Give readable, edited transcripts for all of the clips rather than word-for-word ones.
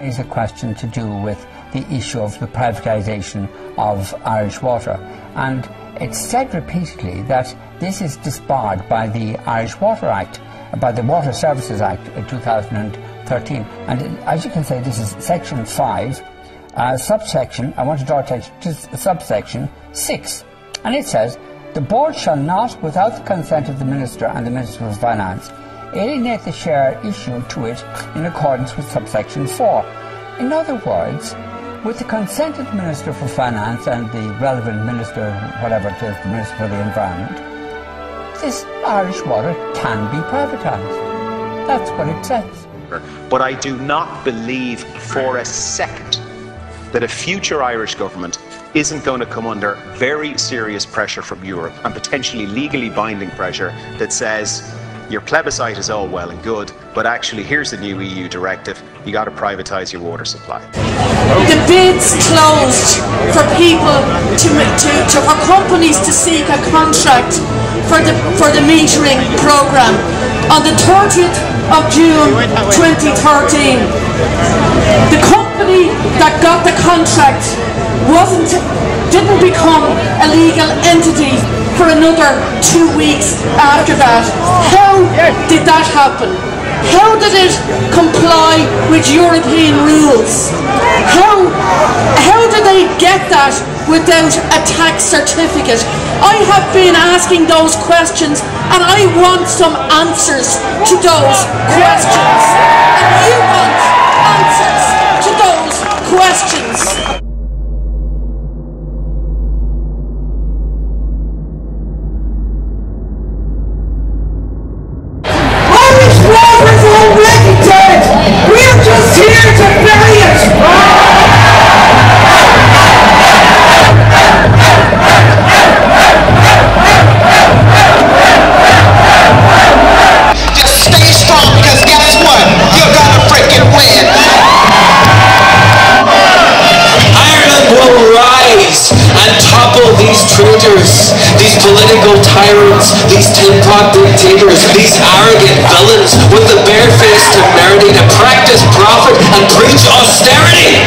is a question to do with the issue of the privatisation of Irish Water, and it's said repeatedly that this is disbarred by the Irish Water Act, by the Water Services Act of 2013. And as you can see, this is section 5, subsection, I want to draw attention to subsection 6, and it says, the board shall not, without the consent of the Minister and the Minister of Finance, alienate the share issued to it in accordance with subsection 4. In other words, with the consent of the Minister for Finance and the relevant Minister, whatever it is, the Minister for the Environment, this Irish water can be privatised. That's what it says. But I do not believe for a second that a future Irish government isn't going to come under very serious pressure from Europe, and potentially legally binding pressure that says your plebiscite is all well and good, but actually here's the new EU directive, you got to privatise your water supply. The bids closed for people for companies to seek a contract for the metering programme on the 30th of June 2013. The company that got the contract didn't become a legal entity for another 2 weeks after that. How did that happen? How did it comply with European rules? How did they get that without a tax certificate? I have been asking those questions, and I want some answers to those questions. And you want answers to those questions. These political tyrants, these tin-pot dictators, these arrogant villains with the bare-faced temerity to practice profit and preach austerity.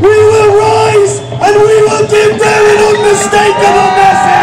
We will rise and we will give them an unmistakable message.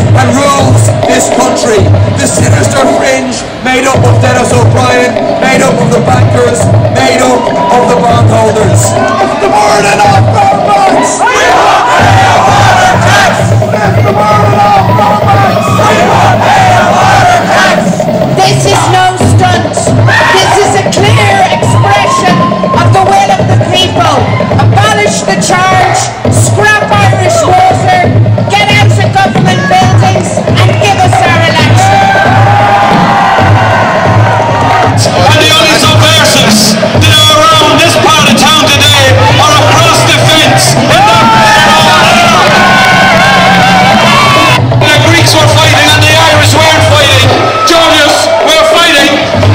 And rules this country. The sinister fringe made up of Dennis O'Brien, made up of the bankers, made up of the bondholders. The burden of governments! We will pay a water tax! The burden of governments! We will pay a water tax! This is no stunt. This is a clear expression of the will of the people. Abolish the charge, scrap Irish water, get out of government buildings and give us our election. And the only subversives that are around this part of town today are across the fence. The Greeks were fighting and the Irish weren't fighting. Georgius, we're fighting.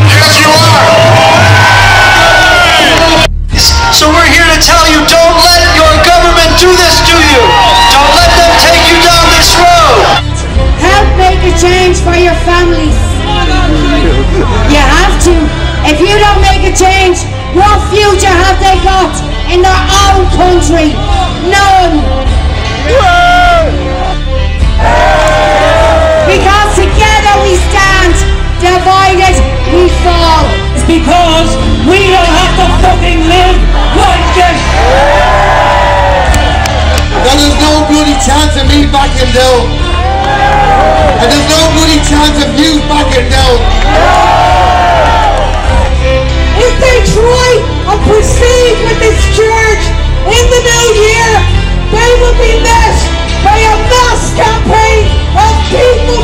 Yes, you are. So we're here to tell you, don't let your government do this to you. Don't let them take you down this road. Help make a change for your families. You have to. If you don't make a change, what future have they got in their own country? None. Because together we stand, divided we fall. It's because we don't have to fucking live like this. Now there's no bloody chance of me backing down. And there's no bloody chance of you backing down. If they try and proceed with this church in the new year, they will be met by a mass campaign of people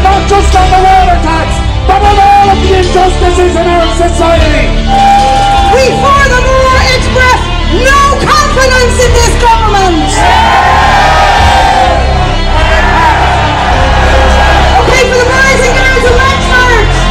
not just on the water tax, but on all of the injustices in our society. We furthermore express no confidence in this government. Okay, for the boys and girls of Wexford.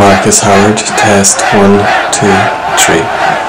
Marcus Howard, test 1, 2, 3.